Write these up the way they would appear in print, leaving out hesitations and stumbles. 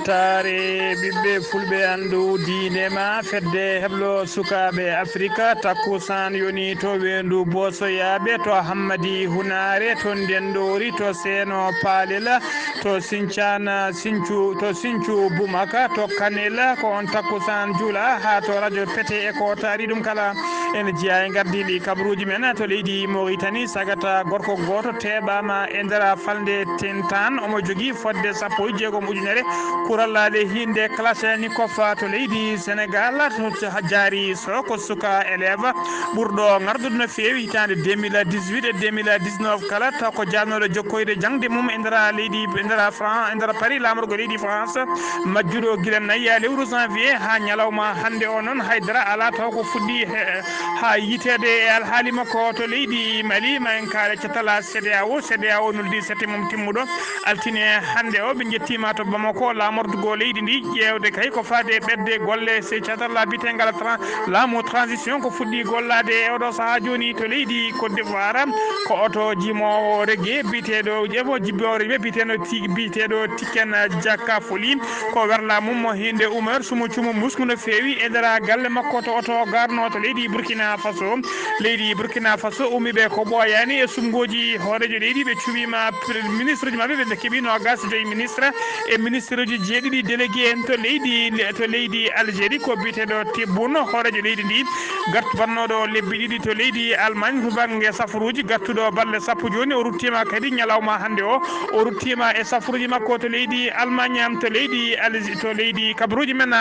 ɓamtare ɓiɓɓe fulɓe andu diinema fedde heblo sukaɓe afrique takkusan yoni to wendu bosoyaɓe to hammadi hunare to ndendori to seeno paalela to sincana sinthiou boumaka to kanela ko on takkusan juula ha to radio pété eko taari ɗum kala ene jeeya e gardiɗi kabaruji men to leydi Mauritanie sagata gorko goto teɓama e nder falde tentan omo jogui fodde 16 ujunere kurallaɗe hinde classe ni kofa to leydi Sénégal to jaari so ko suka élève ɓurɗo gardude no fewi hitande 2018 e 2019 kala taw ko jannoɗo jokkoyde jangde mum e nder leydi e nder France e nder Paris lamorgo leydi France majjuɗo guila nayyi ya lewru janvier ha ñalawma hande o noon haydara ala taw ko fuɗɗi ha yitede e alhaali makko to leydi Mali ma en kaale cetala CEDEAO noldi sette mum timmuɗo altine hande o ɓe jettima to Bamako lamordugo leydi ndi ƴewde kay ko faade ɓedde golle se catalla bitegal laamu transition ko fuɗɗi gollade e oɗo saaha joni to leydi Côte d'Ivoire ko oto jimowo reggae biteɗo ƴeewo jibbo reggae biteɗo Tiken Jaka Foli ko werla mum hinde Oumar sumo cumo musku no fewi e nder galle makko to oto garno to leydi Burkina Faso umiɓe ko ɓoyani e sumgoji hoorejo leydi ɓe cuɓima ministre ji mabɓe ɓe keeɓino 25 ministre e ministre ji jeeɗiɗi délégué en to leydi Algérie ko biteɗo Tebboune hoorejo leydi ndi bannoɗo lebbi ɗiɗi to leydi Allemagne to banggue safaruji gattuɗo balɗe sappo joni o ruttima kadi ñalawma hande o ruttima e safaruji makko to leydi Allemagne to leydi kabaruji men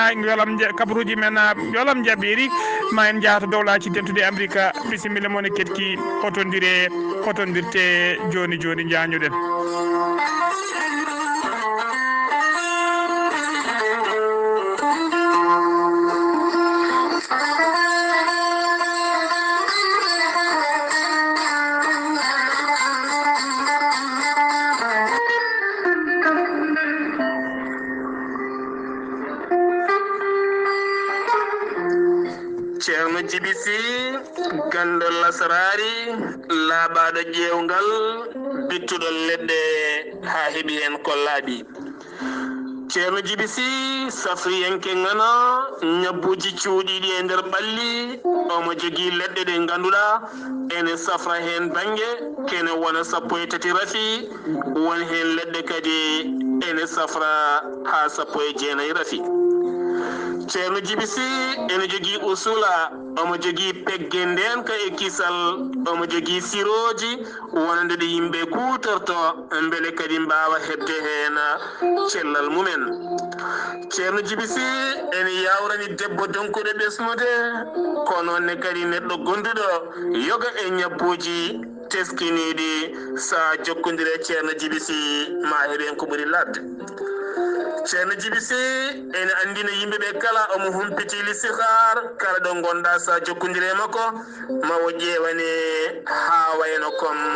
yolam jaɓɓiri ma en jaato dowlaci tentude Amérique bisimilla moon e ketki hotondirte joni jañuɗen. ceerno jibisi gandol lasarari laaɓaɗo ƴewgal bittuɗo leɗɗe ha heeɓi hen ko laaɓi ceerno jibisi safriyenke ngana ñabbuji cuuɗiɗi e nder ɓalli omo jogui leɗɗe ɗe ganduɗa ene safra hen banggue kene wona 13 rafi won hen leɗɗe kadi ene safra ha 19 rafi ceerno jibisi ene jogui usula omo jogui pegge nden ka e kisal omo jogui siroji wonande ɗe yimɓe kutorto beele kadi mbawa hebde hen cellal mumen ceerno jibisi ene yawrani debbo donkuɗo ɓesnude kono ne kadi neɗɗo gonduɗo yoga e ñabbuji teskiniɗi sa jokkodire ceerno jibisi ma heeɓen ko ɓuuri ladde ceerno jibisi ene andina yimɓeɓe kala omo humpiti listihar kala ɗo gonɗa sa jokkodire makko ma o ƴewane ha wayno comme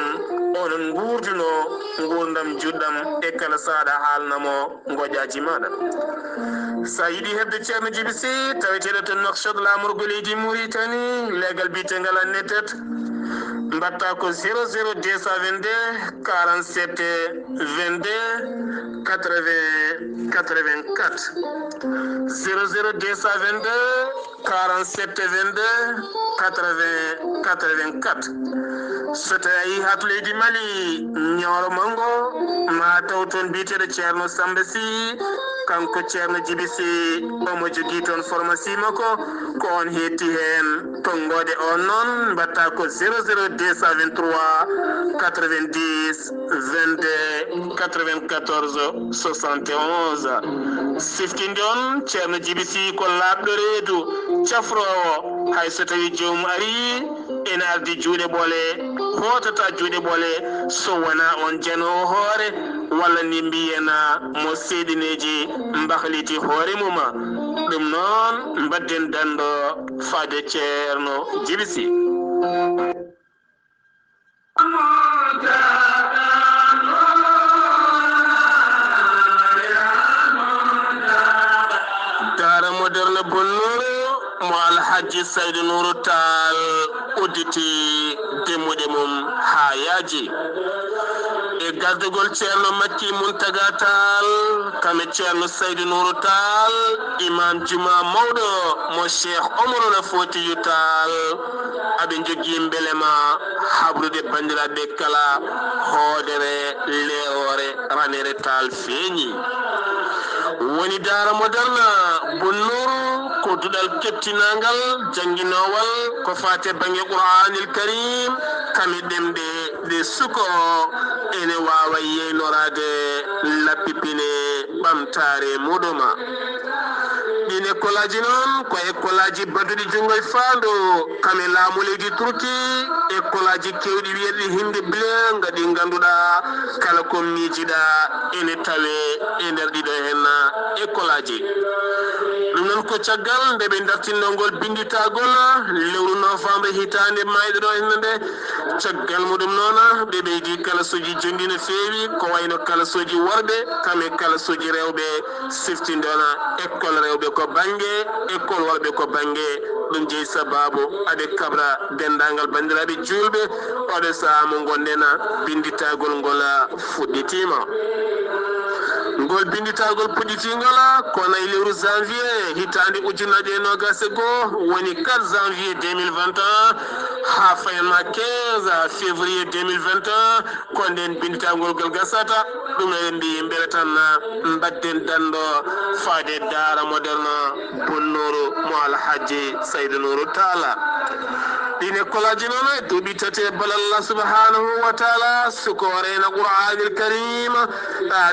onon gurduno gurdam juɗɗam e kala saɗa haalnamo goƴaji maɗa sa yiiɗi hebde ceerno jibisi taweteɗo to Nouakchott lamorgo leydi Mauritanie legal bitegal annetet mbatta ko 00 222 47 22 80 84 00 222 47 22 80 84 so tawi ha to leydi Mali ñawro mango ma taw toon biteɗo ceerno Samba Sy kanko ceerno jibisi omo jogui toon pharmacie makko ko on hetti hen tonggode on noon mbatta ko 00 223 90 22 94 71 siftinde on ceerno jibisi ko laaɓɗo reedu cafrowo hay so tawi joomum ari ene ardi juuɗe ɓoole hotata juuɗe ɓoole so wona on janowo hoore walla ni mbiyena mo seeɗineji mbahliti hoore muma ɗum noon mbadden dando faade ceerno jibisi daara moderne bonnuru mo alhaji Saydou Nourou Tall udditi demmuɗe mum ha yaaji e gazdugol ceerno Makki Muntaga Tall kame ceerno Saydou Nourou Tall imam juma mawɗo mo Cheikh Omarona Foutiyou Tall aɓe jogui belema habrude bandiraɓe kala hoodere leore ranere Tall feeñi woni daara moderne Bonnouru ko duɗal keptinagal jangguinowal ko fate banggue Qur'anil Karim kami ɗemɗe ɗe suko ene wawa yeynorade lappipine ɓamtare muɗuma ɗin écolaji noon ko écolaji badduɗi jungoye faandu kame laamu leydi Turki écolaji kewɗi wiyeɗi hinde bile gaɗi ganduɗa kala ko miijiɗa ene tawe e nder ɗiɗo hen écolaji ɗum noon ko caggal nde ɓe dartinnolngol binditagol lewru novembre hitande mayɗo ɗo henne nde caggal muɗum noon ɓe ɓeydi kalasoji jonɗi no feewi ko wayno kalasoji worɓe kame kalasoji rewɓe siftindona école rewɓe ko banggue école worɓe ko banggue ɗum jeeyi sababu aɓe kabra dendagal bandiraɓe julɓe oɗo saaha mo gonɗen binditagol ngol fuɗɗitima ngol binditagol puɗɗitigol ko nayi lewru janvier hitande ujunnaje e nogas e goho woni 4 janvier 2021 ha fayanma 15 février 2021 ko nden binditagol ngol gasata ɗum en mbi mbele tan mbadden dando faade daara moderne Bonnouru mo Alhaji Saydou Nourou Tall ɗin écolaji noon e duuɓi tati e bala Allah subhanahu wa taala sukorena Qur'anil Karim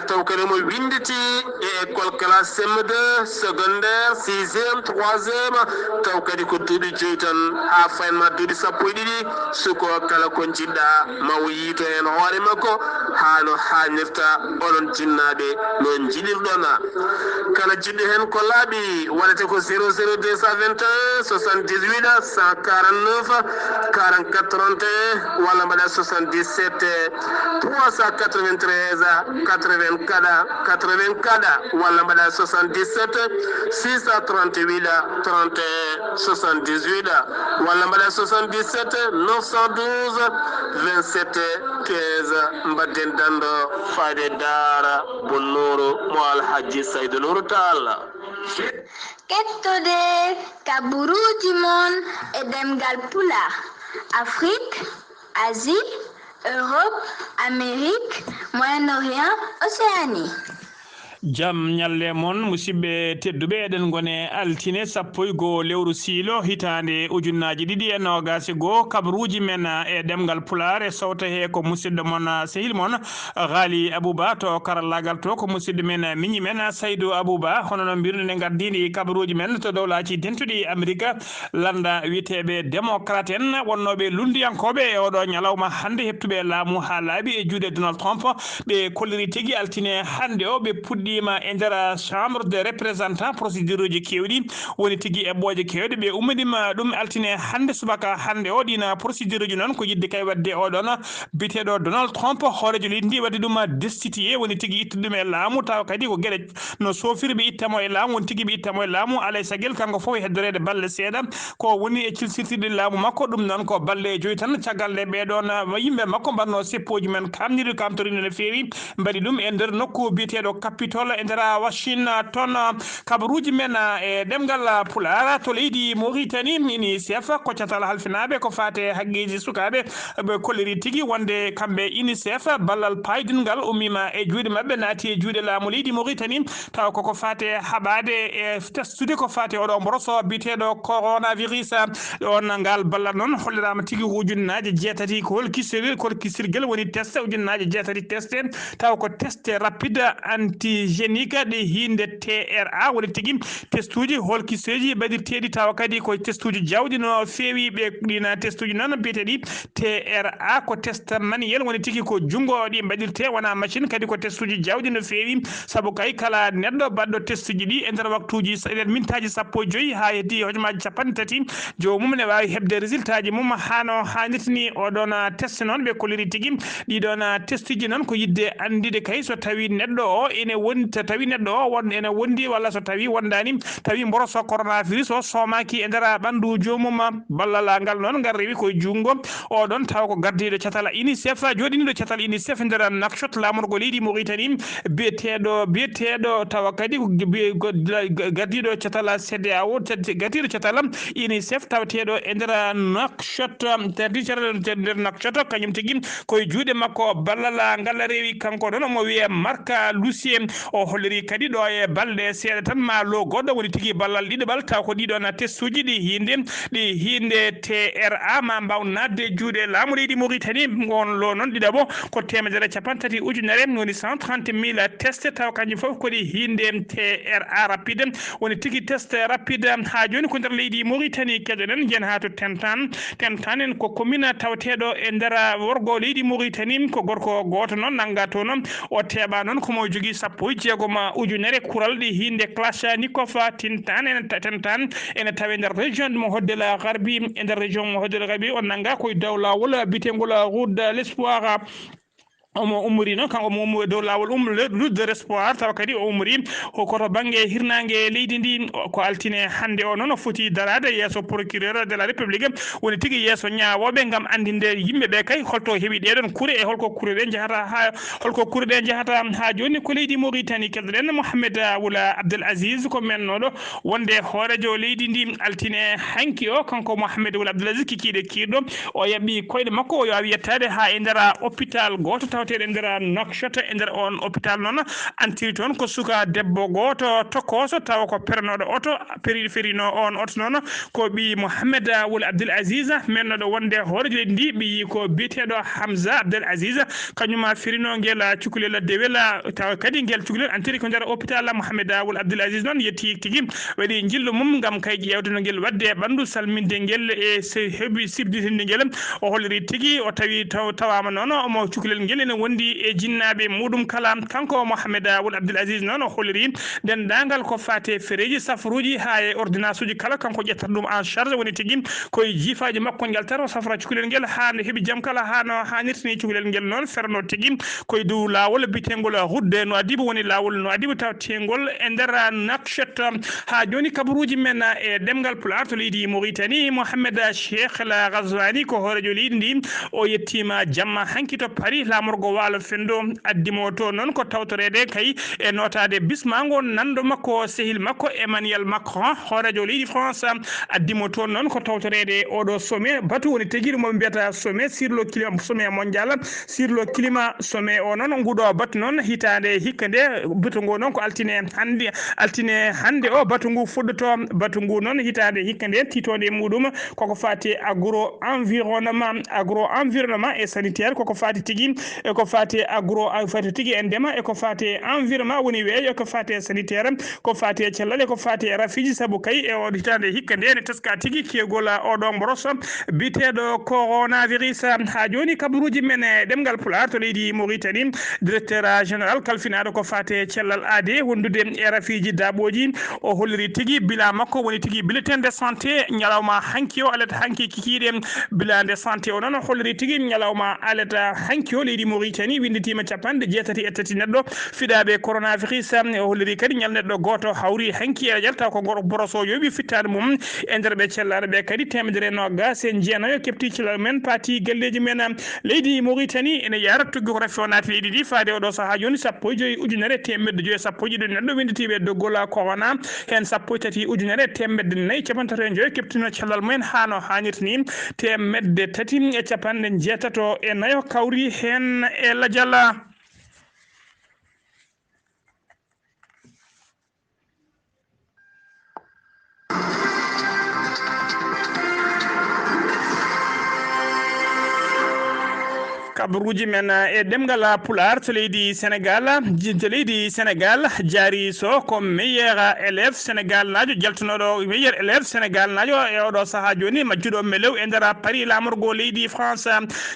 taw kadi mo winditi e école classe CM2 secondaire 6e 3e taw kadi ko duuɓi joyi tan ha fayanma duuɓi sappo e ɗiɗi suko kala ko jiɗɗa mawo yiito hen hoore makko ha no hannirta onon jinnaɓe no jiɗirɗon kala jiɗɗo hen ko laaɓi waɗete ko 00221 78 149 44 31 walla mbaɗa 77 393 84 84 walla mbaɗa 77 638 31 78 walla mbaɗa 77 912 27 15 mbadden dando faade daara Bonnouru mo Alhaji Saydou Nourou Tall kettude kaburuji mon e demgal pulaar Afrique, Asie, Europe, Amérique, Moyen-Orient, Océanie. jam ñalle mon musidɓe tedduɓe eɗen gone altine sappo e goo lewru siilo hitande ujunnaji ɗiɗi e nogas e goo kabaruji men e ɗemgal pular e sawta he ko musidɗo mon sehil mon Ghali Abouba to karallagal to ko musidɗo men miñi men Saydou Abouba hono no mbirnude gardini kabaruji men to dowlaci tentuɗi Amérique landa witeɓe démocrate en wonnoɓe lundiyankoɓe e oɗo ñalawma hande heptuɓe laamu ha laaɓi e juuɗe Donald Trump ɓe kolliri tigui altine hande o ɓe puɗɗi e nder chambre de représentant procédure uji kewɗi woni tigui eɓɓoje kewɗe ɓe ummadima ɗum altine hande subaka hande o ɗina procédure uji noon ko yidde kay wadde oɗon biteɗo Donald Trump hoorejo leydi wadde ɗum destitué woni tigui ittude ɗum e laamu taw kadi ko gueɗe no sofirɓe ittamo e laamu woni tigui ɓe ittamo e laamu alay saguel kanko foof heddorede balle seeɗa ko woni e cilsirtirde laamu makko ɗum noon ko balle joyi tan caggal nde ɓeɗon yimɓe makko mbanno seppoji men kamniri kamtorino no feewi mbaɗi ɗum e nder nokku biteɗo Capitol e nder Washington kabaruji men e ɗemgal pulara to leydi Mauritanie UNICEF koccatal halfinaɓe ko fate haqqiji sukaɓe ɓe kolliri tigui wonde kamɓe UNICEF ballal paydingal ummima e juuɗe mabɓe naati e juuɗe laamu leydi Mauritanie taw koko fate haɓade e testude ko fate oɗo mboroso biteɗo coronavirus on ngal ballal noon hollirama tigui ujunnaje jeetati ko holkisirguel woni test ujunnaje jeetati testé taw ko test rapide antigénique ɗe hinde TRA woni tigui test uji holkiseji mbaɗirteɗi tawa kadi ko test uji jawɗi no feewi ɓe ɗina test uji noon biyeteɗi TRA ko test manuel woni tigui ko junggo ɗi mbaɗirte wona machine kadi ko test uji jawɗi no feewi saabu kay kala neɗɗo baɗɗo test uji ɗi e nder waktuji e nder mintaji sappo e joyyi ha heddi hojomaji capanɗe tati jomum ne wawi hebde résultat ji mum hano hannirtini oɗon test noon ɓe kolliri tigui ɗiɗon test uji noon ko yidde andide kay so tawi neɗɗo o ene woni wondi tawi neɗɗo o won ene wondi walla so tawi wondani tawi mboroso coronavirus o somaki e nder ɓandu jomum ballal ngal noon ngal rewi koye jungo oɗon taw ko gardiɗo catal UNICEF joɗiniɗo catal UNICEF nder nakshot lamorgo leydi Mauritanie biyeteɗo tawa kadi gardiɗo catal CEDEAO gardiɗo catal UNICEF tawateɗo e nder nakshot nder nakshot kañum tigui koye juuɗe makko ballal ngal rewi kanko ɗon omo wiye Marc Lucien o holliri kadi ɗo e balɗe seeɗa tan ma lo goɗɗo woni tigui ballal ɗiɗaɓal taw ko ɗiɗon test uji ɗi hinde TRA ma mbaw nadde juuɗe laamu leydi Mauritanie on lo noon ɗiɗaɓo ko 130 ujunere woni 130 000 test taw kanjum foof koɗi hinde TRA rapide woni tigui test rapide ha joni ko nder leydi Mauritanie keɗoɗen jen ha to tentan en ko commune tawateɗo e nder worgo leydi Mauritanie ko gorko goto noon nanga to noon o teɓa noon komo jogui 16 ujunere kuralɗi hinde Kalachnikov tentan ene tawe nder région mo Hoddel Garbi e nder région mo Hoddel Garbi on nanga koye dow lawol bitengol route de l'espoir omo umri noon kanko mo umri dow lawol route de l'espoir tawa kadi o umri koto banggue hirnangue leydi ndi ko altine hande o noon o foti darade yesso procureur de la république woni tigui yesso ñawoɓe gam andinde yimɓeɓe kay holto heeɓi ɗeɗon kuure e holko kuure ɗe jahata ha joni ko leydi Mauritanie kelɗen Mohamed Ould Abdel Aziz ko mennoɗo wonde hoorejo leydi ndi altine hanki o kanko Mohamed Ould Abdel Aziz kikiɗe kiɗɗo o yaɓɓi koyɗe makko o yawi yettade ha e nder hôpital goto tawateɗe nder Nouakchott e nder on hôpital noon antiri toon ko suka debbo goto tokkoso tawa ko pernoɗo oto ferino on oto noon ko ɓi Mohamed Ould Abdel Aziz mennoɗo wonde hoorejo leydi ndi ɓi ko biyeteɗo Hamza Abdel Aziz kañuma firino guel cukalel dewel tawa kadi guel cukalel antiri ko nder hôpital Mohamed Ould Abdel Aziz noon yetti tigui waɗi jillu mum gam kay ƴewde no guel wadde ɓandu salminde guel e heeɓi sibditinde guel o holliri tigui o tawi tawama noon omo cukalel guel ene wondi e jinnaɓe muɗum kala kanko Mohamed Ould Abdel Aziz noon o holliri dendagal ko fate fereji safaruji ha e ordonnance uji kala kanko ƴettata ɗum en charge woni tigui koye jiifaji makko guel tan o safra cukalel guel ha nde heeɓi jaam kala ha no hannirtini cukalel guel noon ferno tigui koye dow lawol bitengol route de Nouadhibou woni lawol Nouadhibou tawtengol e nder Nouakchott ha joni kabaruji men e ɗemgal Pulaar to leydi Mauritanie Mohamed Cheikh El Ghazouani ko hoorejo leydi ndi o yettima jamma hanki to Paris lamorgo waalo fendo addimo to noon ko tawtorede kay e notade bismago nanɗo makko sehil makko Emmanuel Macron hoorejo leydi France addimo toon noon ko tawtorede oɗo sommet batu woni teguiri moɓe mbiyata sommet sur le climat sommet mondial sur le climat sommet o noon nguɗo batu noon hitande hikka nde batu ngo noon ko altine hande o batu ngu fuɗɗoto batu ngu noon hitande hikka nde titode muɗum koko fati agro environnement et sanitaire koko fati tigui ko fati fati tigui e ndema eko fati environnement woni weeyo eko fati sanitaire ko fati cellal eko fati rafiji saabu kay e o hitande hikka nde ne teska tigui kegol oɗo mboroso biteɗo coronavirus ha joni kabaruji men e ɗemgal Pulaar to leydi Mauritanie directeur général kalfinaɗo ko fati cellal AD wondude e rafiji daɓoji o holliri tigui bila makko woni tigui bulletin de santé ñalawma hanki o alata hanki kikiɗe bilan de santé o noon holliri tigui ñalawma alata hanki o leydi Mauritanie winditima 63 neɗɗo fiɗaɓe coronavirus o holliri kadi ñal neɗɗo goto hawri hanki e jalta ko goro boroso yoɓi fittade mum e nder ɓe cellaɗo ɓe kadi 120 kepti cellal men paati galleji men leydi Mauritanie ene yara tuggi ko rafi o naati leydi ndi faade oɗo saaha joni 15 ujunere 150 neɗɗo winditiɓe doggol corona hen 13 ujunere 495 keptino cellal mumen hano hannirtini 364 kawri hen e ladial kabaruji men e ɗemgal Pulaar to leydi Sénégal jaari so ko meilleur élève Sénégal najo jaltunoɗo meilleur élève Sénégal najo e oɗo saaha joni majjuɗo melew e nder Paris lamorgo leydi France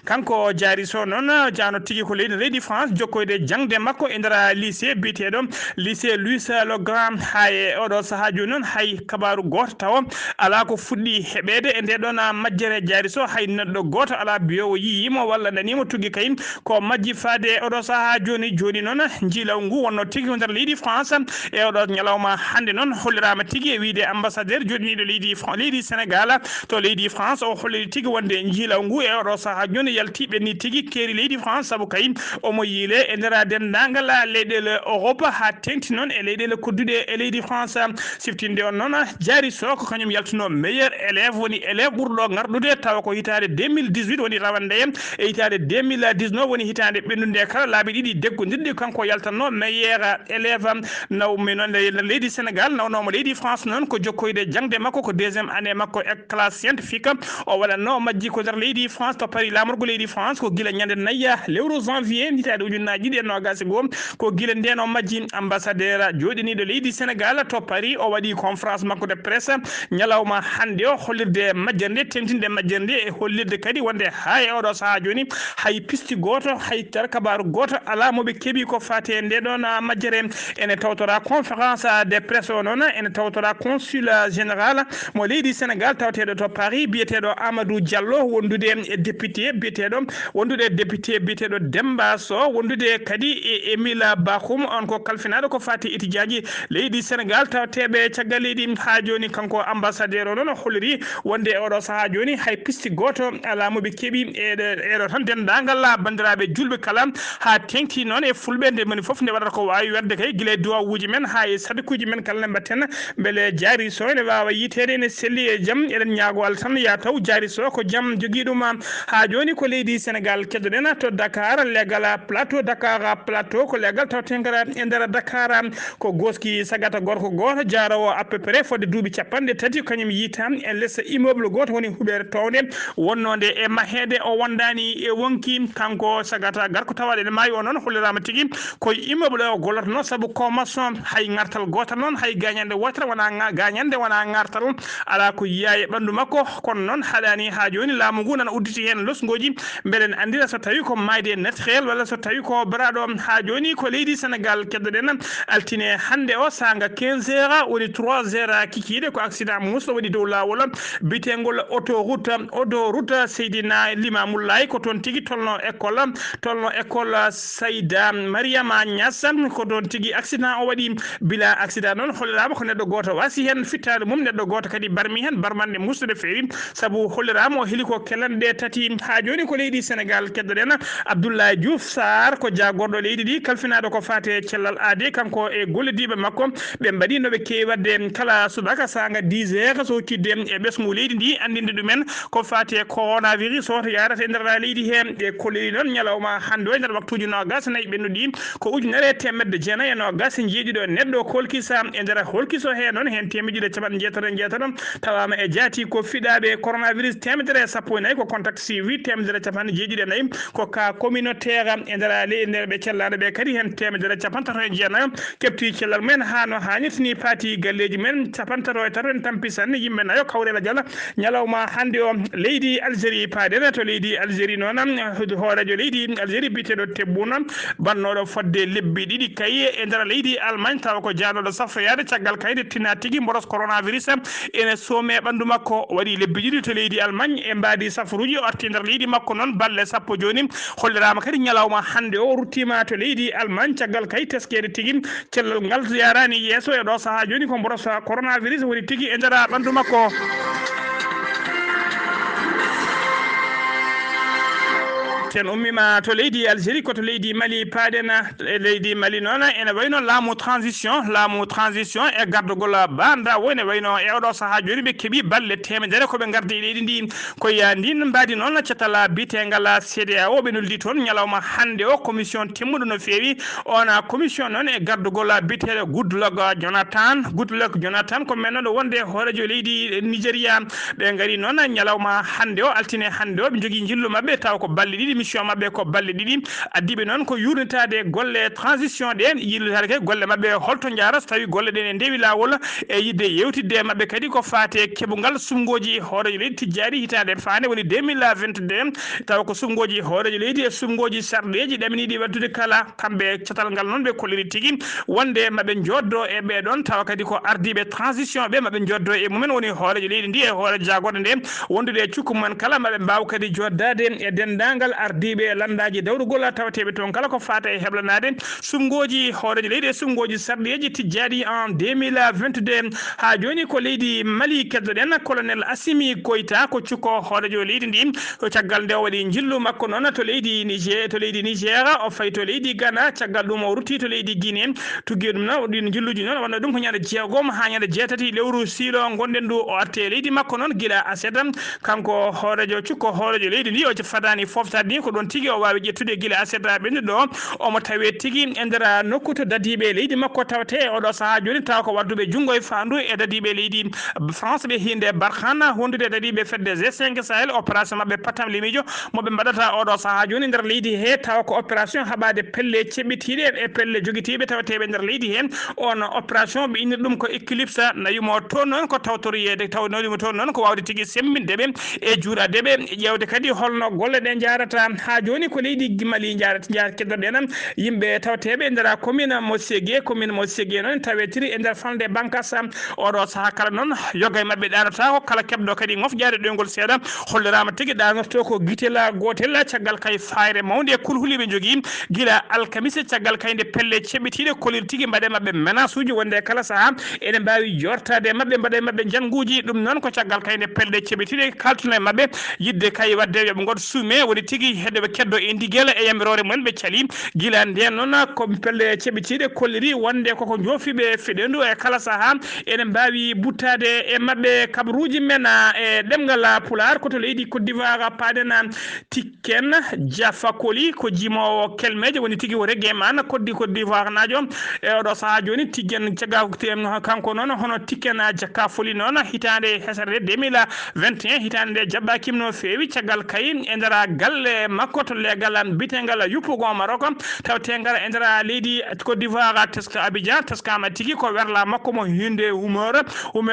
kanko jaari so noon jano tigui ko leydi France jokkoyde jangde makko e nder lycée biteɗo lycée Louis le Grand ha e oɗo saaha joni noon hay kabaru goto taw ala ko fuɗɗi heɓede e ndeɗon majjere jaari so hay neɗɗo goto ala biyowo yiyimo walla nanimo Portugais kay ko majji faade oɗo saha joni noon jiilaw ngu wonno tigi nder leydi France e oɗo ñalawma hande noon hollirama tigi e wiide ambassadeur joɗiniɗo leydi Sénégal to leydi France o holliri tigi wonde jiilaw ngu e oɗo saha joni yaltiɓe ni tigi keeri leydi France saabu kay omo yiile e nder dendagal leyɗele Europe ha tengti noon e leyɗele kodduɗe e leydi France siftinde on noon Diary Sow ko kañum yaltuno meilleur élève woni élève ɓurɗo garɗude tawa ko hitande 2018 woni rawande e hitande 2019 woni hitande ɓennude kala laabi ɗiɗi deggodirɗi kanko yaltanno meilleur élève nawmi noon leydi Sénégal nawnomo leydi France noon ko jokkoyde jangde makko ko deuxiéme année makko e classe scientifique o waɗanno majji ko nder leydi France to paari lamorgo leydi France ko guila ñande nayya lewru janvier hitande ujunnaji ɗiɗi e nogas goho ko guila nden o majji ambassadeur joɗiniɗo leydi Sénégal to Paris o waɗi conférence makko de presse ñalawma hande o hollirde majjerde tentinde majjerde e hollirde kadi wonde ha e oɗo saha joni hay pisti goto hay tar kabaru goto ala moɓe keeɓi ko fate nde ɗon majjere ene tawtora conférence de presse o noon ene tawtora consul général mo leydi Sénégal tawteɗo to Paris biyeteɗo Amadou Diallo wondude e député biyeteɗo Demba Sow wondude kadi e Emile Bakhoum on ko kalfinaɗo ko fati étudiaji leydi Sénégal tawteɓe caggal leydi ha joni kanko ambassadeur o noon holliri wonde oɗo saha joni hay pisti goto ala moɓe keeɓi eɗo tan dendagal bandiraɓe julɓe kala ha tengti noon e fulɓe nde moni foof nde waɗata ko wawi wedde kay guila duwawuji men ha e sadikuji men kala ne mbatten beele Diary Sow ne wawa yitede ne selli e jaam eɗen ñaago Allah tan ya taw Diary Sow ko jaam jogui ɗum ha joni ko leydi Sénégal keddoɗen to Dakar legal plateau Dakar plateau ko legal tawtengara e nder Dakar ko goski sagata gorko goto jarawo à peu près fodde duuɓi capanɗe tati kañum yiitam e less immeuble goto woni huɓere towde wonnode e mahede o wondani e wonki kanko sagata garko tawaɗe ne maayi o noon hollirama tigui koye immeuble o gollotono saabu ko maçon hay gartal gotal noon hay gagnande wotere wona gagnande wona gartal ala ko yiya e ɓandu makko kono noon haɗani ha joni laamu ngu nana udditi hen losgoji beɗen andira so tawi ko mayde naturel walla so tawi ko baraɗo ha joni ko leydi Sénégal keddoɗen altine hande o sanga 15 heures woni 3 heures kikiɗe ko accident musɗo waɗi dow lawol bitengol autoroute Seydina Limamoulaye ko toon tigui tolno école Sayda Mariama Niass ko toon tigui accident o waɗi bila accident noon hollirama ko neɗɗo goto wasi hen fittade mum neɗɗo goto kadi barmi hen barmande musɗude feewi saabu hollirama o heeli ko kellanɗe tati ha joni ko leydi Sénégal keddoɗen Abdoulaye Diouf Sarr ko jagorɗo leydi ɗi kalfinaɗo ko fate cellal aade kanko e gollediɓe makko ɓe mbaɗi noɓe kewi wadde kala subaka sanga 10 heures so tidde e ɓesgu leydi ndi andinde ɗumen ko fate coronavirus o to yarata e nder leydi he ɓe kolliri noon ñalawma hande o e nder waktuji nogas nayyi ɓennuɗi ko ujunere temedde jeenayyi e nogas jeeɗiɗo neɗɗo kolkisa e nder holkiso he noon hen temedde capanɗe jeetato tawama e jaati ko fiɗaɓe coronavirus 114 ko contact suivi 1jeeɗiɗi ko cas communautaire e nder ɓe cellaɗo ɓe kadi hen 134 kepti cellal men hano hannirta ni paati galleji men 53 en tampi sanne yimɓe nayo kawrela diala ñalawma hande o leydi Algérie paaɗen to leydi Algérie noon hoorejo leydi Algérie biteɗo Tebboune bannoɗo fodde lebbi ɗiɗi kay e nder leydi Allemagne tawa ko janoɗo safroyade caggal kayde tina tigui mboros coronavirus ene soome ɓandu makko waɗi lebbi ɗiɗi to leydi Allemagne e mbadi safruji o arti nder leydi makko noon balle sappo joni hollirama kadi ñalawma hande o ruttima to leydi Allemagne caggal kay teskede tigui cellal ngal yarani yeeso e ɗo saaha joni ko mboros coronavirus woni tigui e nder ɓandu makko ten ummima to leydi Algérie koto leydi Mali paaɗen leydi Mali noon ene wayno laamu transition e gardugol banda woni wayno e oɗo saaha joni ɓe keeɓi balle temedere koɓe gardi e leydi ndi koye ndin mbadi noon cetal bitegal CEDEAO ɓe noldi toon ñalawma hande o commission timmuɗo no feewi ona commission noon e gardugol biteɗo Goodluck Jonathan ko men noon wonde hoorejo leydi Nigéria ɓe gari noon ñalawma hande o altine hande o ɓe jogui jillu mabɓe taw ko balle ɗiɗi mission mabɓe ko balle ɗiɗi addiɓe noon ko yurnitade golle transition ɗe yillitade kadi golle mabɓe holto jara so tawi golle ɗen e ndewi lawol e yidde yewtidde mabɓe kadi ko fate keɓogal sumgoji hoorejo leydi tijjari hitande fande woni 2022 taw ko sumgoji hoorejo leydi e sumgoji sarɗeji ɗaminiɗi waddude kala kamɓe catal ngal noon ɓe kolliri tigui wonde maɓe joddo e ɓeɗon tawa kadi ko ardiɓe transition ɓe maɓe joddo e mumen woni hoorejo leydi ndi e hoorejo jagorɗo nde wondude e cukku mumen kala maɓe mbaw kadi joddade e dendagal ardiɓe landaji dawrugol tawateɓe toon kala ko fata e heblanade sumgoji hooreji leydi e sumgoji sardiyeji tijjadi en 2022 ha joni ko leydi Mali keddoɗen colonel Assimi Goïta ko cukko hoorejo leydi ndi caggal nde o waɗi jillu makko noon to leydi Niger o fayi to leydi Ghana caggal ɗum o rutti to leydi Guinée tuggi ɗum noon ɗin jilluji noon wonno ɗum ko ñande jeegom ha ñande jeetati lewru siilo gonɗen ndu o atte leydi makko noon guila aseda kanko hoorejo cukko hoorejo leydi ndi o fadani foftade ni ko ɗon tigui o wawi ƴettude guila aseda ɓennuɗo ɗo omo tawe tigui e nder nokku to dadiɓe leydi makko tawate oɗo saaha joni taw ko wadduɓe junggo e fandu e dadiɓe leydi France ɓe hinde Barkhane wondude e dadiɓe fedde G5 Sahel opération mabɓe patam limijo moɓe mbaɗata oɗo saaha joni nder leydi he taw ko opération haɓade pelle ceɓɓitiɗe e pelle joguitiɓe tawateɓe nder leydi hen on opération ɓe inni ɗum ko éclipse nayumo toon noon ko tawtoriyede taw nayumo toon noon ko wawde tigui semmindeɓe e juuradeɓe e ƴewde kadi holno golle ɗe jarata ha joni ko leydi Mali jarata keddoɗen yimɓe tawateɓe e nder commune mo Ségué noon tawetiri e nder falde Bankas oɗo saaha kala noon yoga e mabɓe ɗanata ko kala keɓɗo kadi ngofjade ɗoygol seeɗa hollirama tigui ɗanoto ko guitela gotel caggal kay fayre mawde kulhuliɓe jogui guila alkamisa caggal kayde pelle ceɓɓitiɗe kolir tigui mbaɗe mabɓe menace uji wonde kala saaha ene mbawi jortade mabɓe mbaɗe mabɓe janguji ɗum noon ko caggal kayde pelle ceɓɓitiɗe kaltuna e mabɓe yidde kay wadde yoɓe god suume woni tigui heɗoɓe keddo e ndiguel e yamirore mumen ɓe caali guila nden noon ko pelle ceɓɓitiɗe kolliri wonde koko joofiɓe feɗendu e kala saaha ene mbawi buttade e mabɓe kabaruji men e ɗemgal pular koto leydi Côte d'Ivoire paɗena Tiken Jafakoli ko jimowo kelmeje woni tigui o regge man Côte d'Ivoire najo e oɗo saaha joni Tiken kanko noon hono Tiken Jakafoli noon hitande hesere 2021 hitande nde jaɓɓakim no fewi caggal kay e nder galle makko to legal bitegal yuppugo Maroc tawtegal e nder leydi Côte d'Ivoire teska Abidjan teskama tigui ko werla makko mo hinde humeur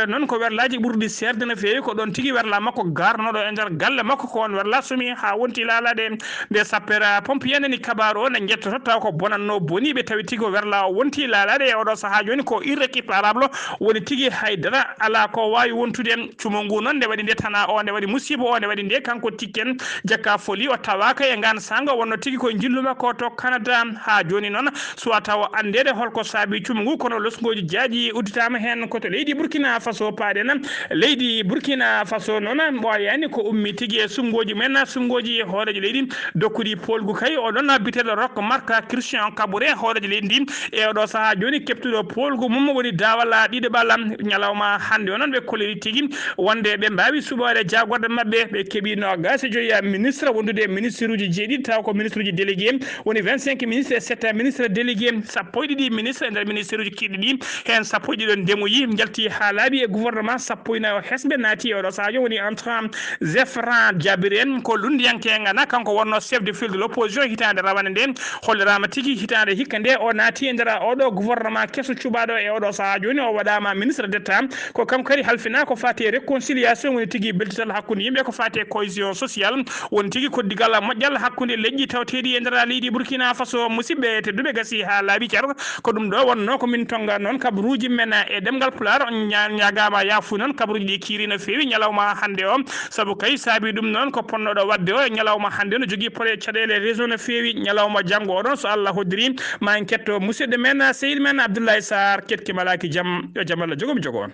noon ko werlaji ɓurɗi serde no fewi ko ɗon tigui werla makko garnoɗo e nder galle makko ko on werla somi ha wonti lalade nde sapeur pompier nani kabaru o ne jettoto taw ko bonanno boniɓe tawi tigui o werla o wonti lalade e oɗo saaha joni ko irrécupérable woni tigui haydara ala ko wawi wontude cumo ngu noon nde waɗi nde tana o nde waɗi musiba o nde waɗi nde kanko Tiken Jakafoli o tawaka e ngan sanga wonno tigui ko jillu makko to Canada ha joni noon suwa taw andede holko saabi cumo ngu kono losgoji jaaji udditama hen koto leydi Burkina Faso paɗen leydi Burkina Faso noon ɓoyani ko ummi tigui e sumgoji men sumgoji hoorejo leydi dokkuɗi polgu kay oɗon biteɗo Roch Marc Christian Kabouré hoorejo leydi ndi e oɗo saaha joni keptuɗo polgu mum woni dawal ɗiɗaɓal ñalawma hande o noon ɓe koliri tigui wonde ɓe mbawi suɓore jagorde mabɓe ɓe keeɓi nogas joyi ministre wondude ministre uji jeeɗiɗi taw ko ministre uji délégué woni 25 ministre et 7 ministre délégué sappo e ɗiɗi ministre e nder ministre uji kiɗɗi ɗi hen sappo e ɗiɗon ndemoyi jalti ha laaɓi e gouvernement sappo e nayo hesɓe naati oɗo sadio woni entrant Zefran Djabiri en ko lundiyanke ngana kanko wonno chef de file de l'opposition hitande rawane nde hollirama tigui hitande hikka nde o naati e nder oɗo gouvernement kesso cuɓaɗo e oɗo saaha joni o waɗama ministre d'état ko kam kadi halfina ko fati réconciliation woni tigui beltital hakkude yimɓe ko fati cohésion sociale woni tigui koddigal moƴƴal hakkude leƴƴi tawteɗi e nder leydi Burkina Faso musidɓe tedduɓe gasi ha laaɓi ceer ko ɗum ɗo wonno ko min tonga noon kabaruji men e ɗemgal pular on ñagama yafu noon kabaruji ɗi kiiri no fewi ñalawma hande o saabu kay saabi ɗum noon ko ponnoɗo wadde o e ñalawma hande no jogui pole caɗele réseau no fewi ñalawma janggo oɗon so Allah hoddiri ma en ketto musidɗo men seydi men Abdoulaye Sarr ketki malaki jaam yo jaam Allah jogomi jogo on